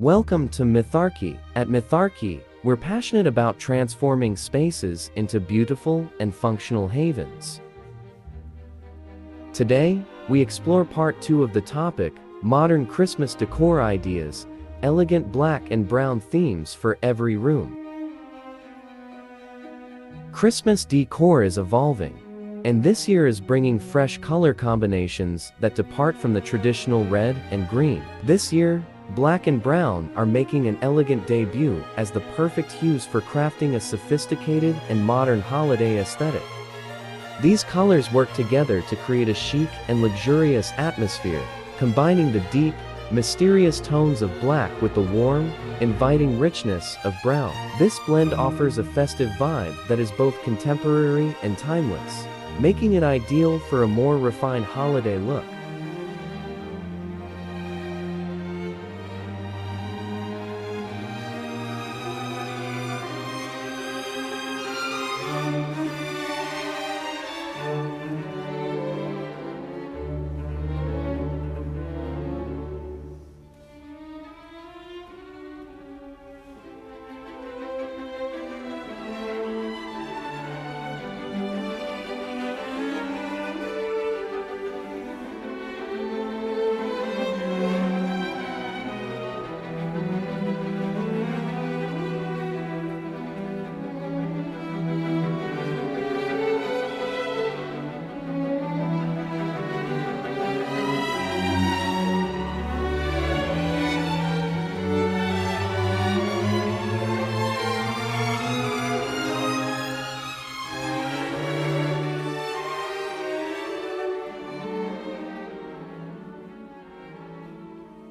Welcome to Mytharchy. At Mytharchy, we're passionate about transforming spaces into beautiful and functional havens. Today, we explore part 2 of the topic, modern Christmas decor ideas, elegant black and brown themes for every room. Christmas decor is evolving, and this year is bringing fresh color combinations that depart from the traditional red and green. This year, black and brown are making an elegant debut as the perfect hues for crafting a sophisticated and modern holiday aesthetic. These colors work together to create a chic and luxurious atmosphere, combining the deep, mysterious tones of black with the warm, inviting richness of brown. This blend offers a festive vibe that is both contemporary and timeless, making it ideal for a more refined holiday look.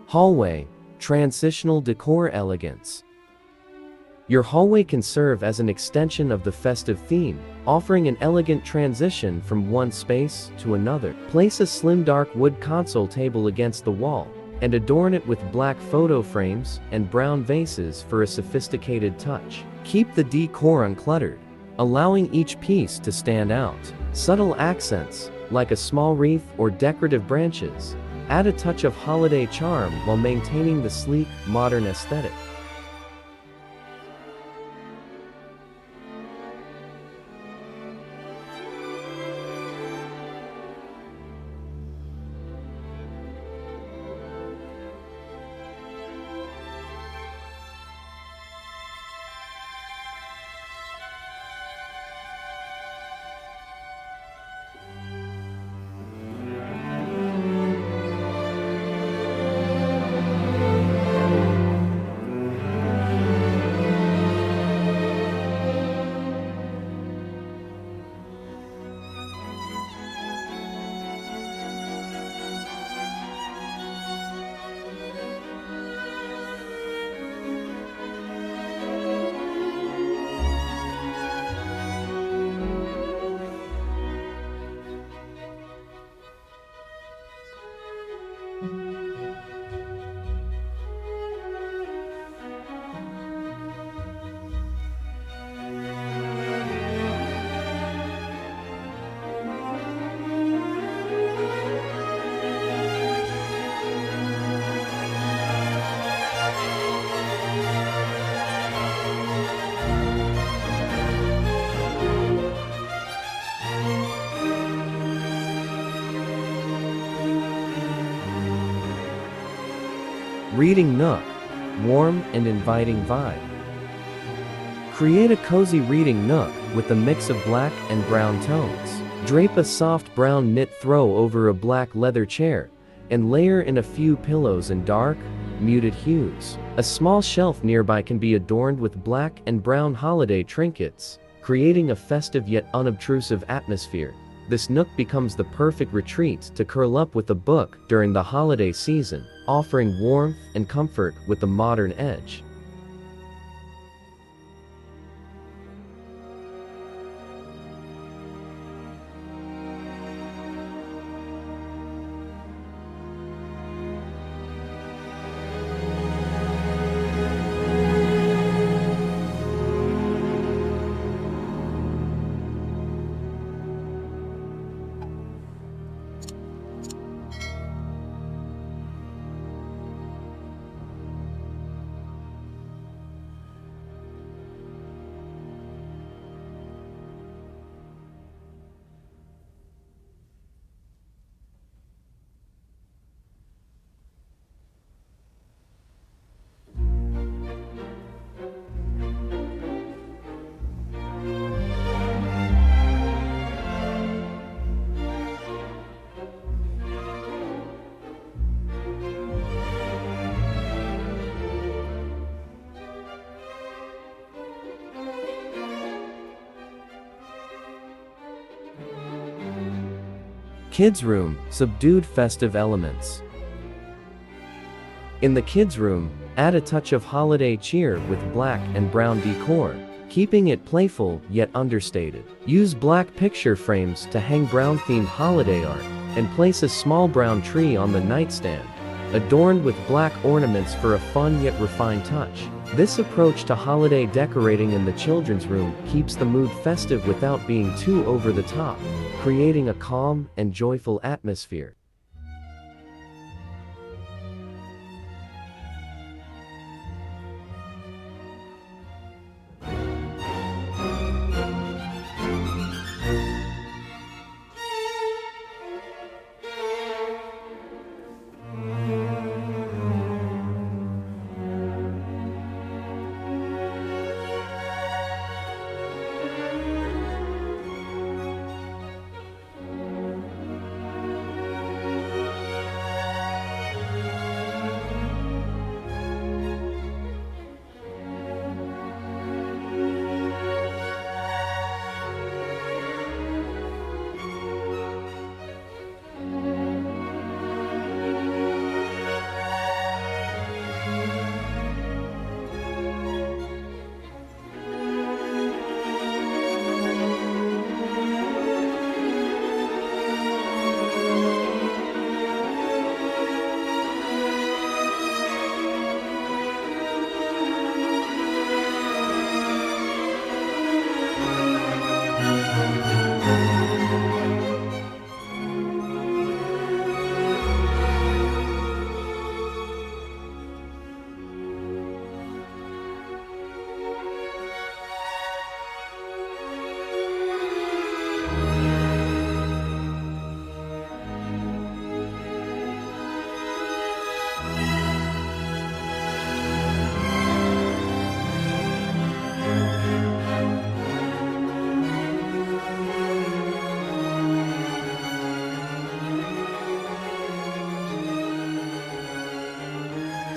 Hallway, Transitional Decor Elegance. Your hallway can serve as an extension of the festive theme, offering an elegant transition from one space to another. Place a slim dark wood console table against the wall, and adorn it with black photo frames and brown vases for a sophisticated touch. Keep the decor uncluttered, allowing each piece to stand out. Subtle accents, like a small wreath or decorative branches, add a touch of holiday charm while maintaining the sleek, modern aesthetic. Reading Nook, warm and inviting vibe. Create a cozy reading nook with a mix of black and brown tones. Drape a soft brown knit throw over a black leather chair, and layer in a few pillows in dark, muted hues. A small shelf nearby can be adorned with black and brown holiday trinkets, creating a festive yet unobtrusive atmosphere. This nook becomes the perfect retreat to curl up with a book during the holiday season, offering warmth and comfort with a modern edge. Kids room, subdued festive elements. In the kids room, add a touch of holiday cheer with black and brown decor, keeping it playful yet understated. Use black picture frames to hang brown-themed holiday art, and place a small brown tree on the nightstand, adorned with black ornaments for a fun yet refined touch. This approach to holiday decorating in the children's room keeps the mood festive without being too over the top, creating a calm and joyful atmosphere.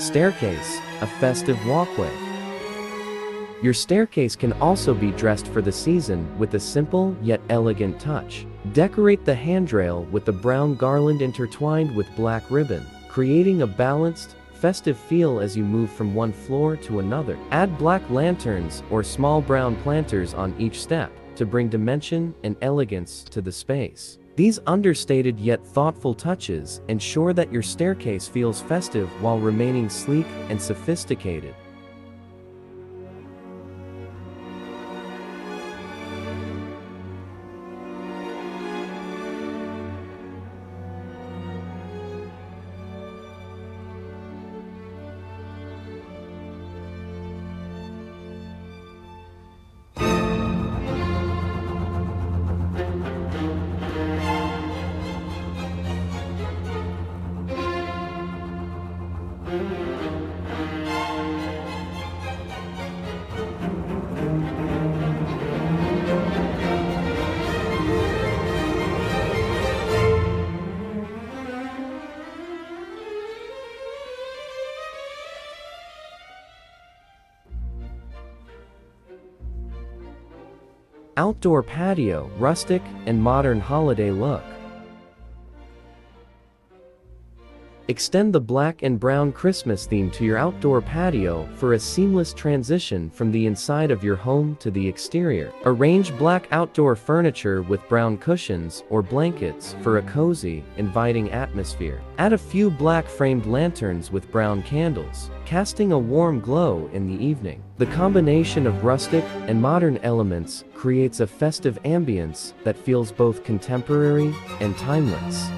Staircase, a festive walkway. Your staircase can also be dressed for the season with a simple yet elegant touch. Decorate the handrail with a brown garland intertwined with black ribbon, creating a balanced, festive feel as you move from one floor to another. Add black lanterns or small brown planters on each step to bring dimension and elegance to the space. These understated yet thoughtful touches ensure that your staircase feels festive while remaining sleek and sophisticated. Outdoor patio, rustic and modern holiday look. Extend the black and brown Christmas theme to your outdoor patio for a seamless transition from the inside of your home to the exterior. Arrange black outdoor furniture with brown cushions or blankets for a cozy, inviting atmosphere. Add a few black framed lanterns with brown candles, casting a warm glow in the evening. The combination of rustic and modern elements creates a festive ambience that feels both contemporary and timeless.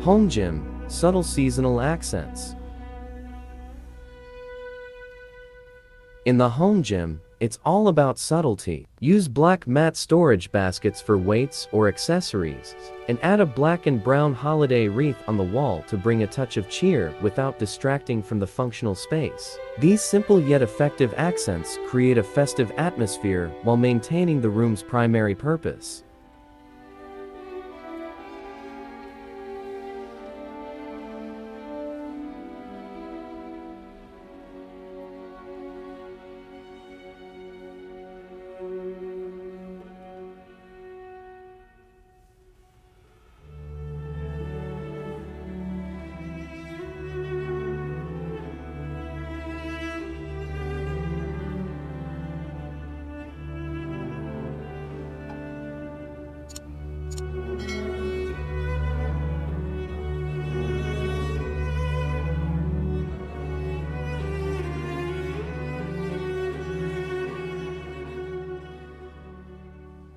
Home gym, subtle seasonal accents. In the home gym, it's all about subtlety. Use black matte storage baskets for weights or accessories, and add a black and brown holiday wreath on the wall to bring a touch of cheer without distracting from the functional space. These simple yet effective accents create a festive atmosphere while maintaining the room's primary purpose.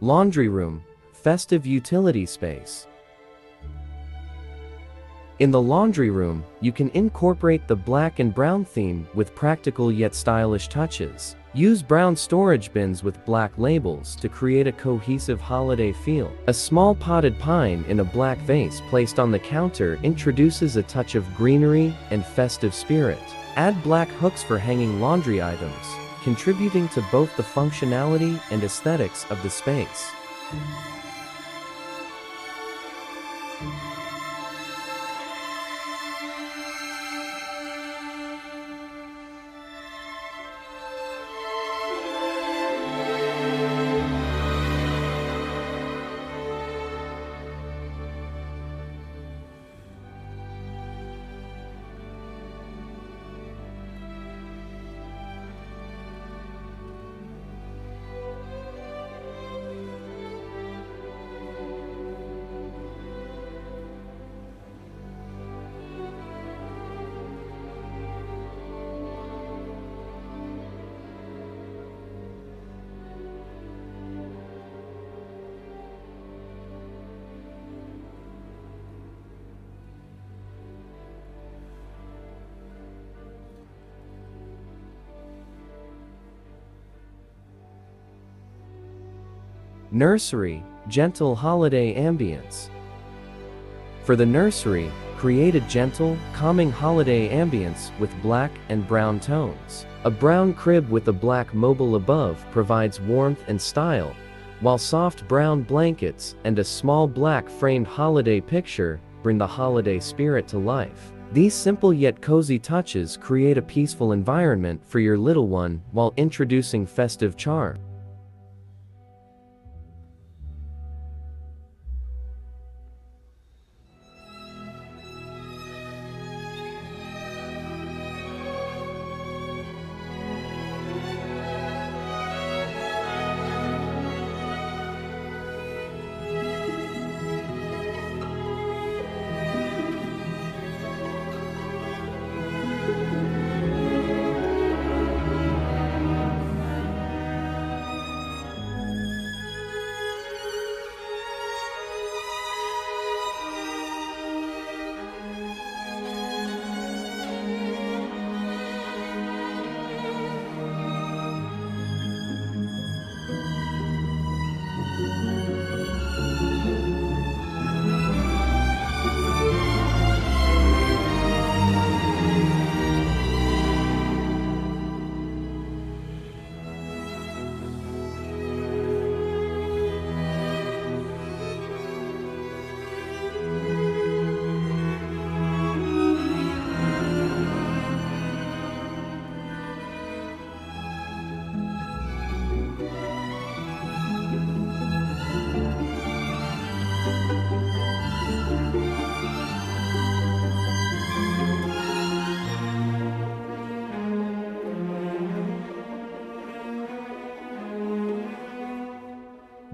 Laundry room, festive utility space. In the laundry room, you can incorporate the black and brown theme with practical yet stylish touches. Use brown storage bins with black labels to create a cohesive holiday feel. A small potted pine in a black vase placed on the counter introduces a touch of greenery and festive spirit. Add black hooks for hanging laundry items, contributing to both the functionality and aesthetics of the space. Nursery, gentle holiday ambience. For the nursery, create a gentle, calming holiday ambience with black and brown tones. A brown crib with a black mobile above provides warmth and style, while soft brown blankets and a small black framed holiday picture bring the holiday spirit to life. These simple yet cozy touches create a peaceful environment for your little one while introducing festive charm.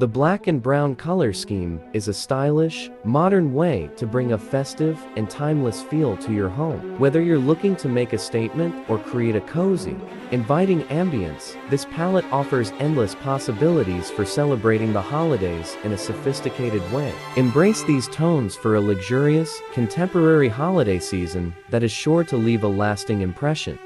The black and brown color scheme is a stylish, modern way to bring a festive and timeless feel to your home. Whether you're looking to make a statement or create a cozy, inviting ambience, this palette offers endless possibilities for celebrating the holidays in a sophisticated way. Embrace these tones for a luxurious, contemporary holiday season that is sure to leave a lasting impression.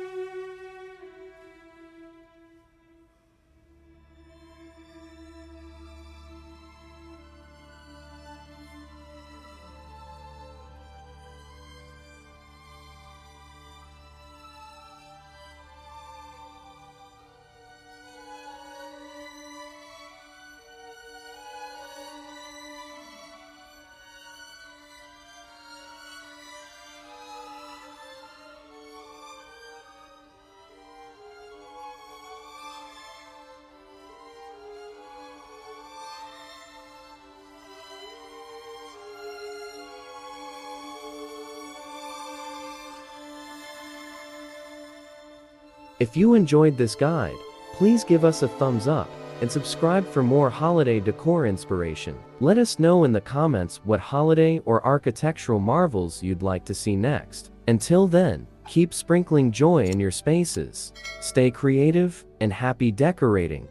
If you enjoyed this guide, please give us a thumbs up and subscribe for more holiday decor inspiration. Let us know in the comments what holiday or architectural marvels you'd like to see next. Until then, keep sprinkling joy in your spaces. Stay creative and happy decorating.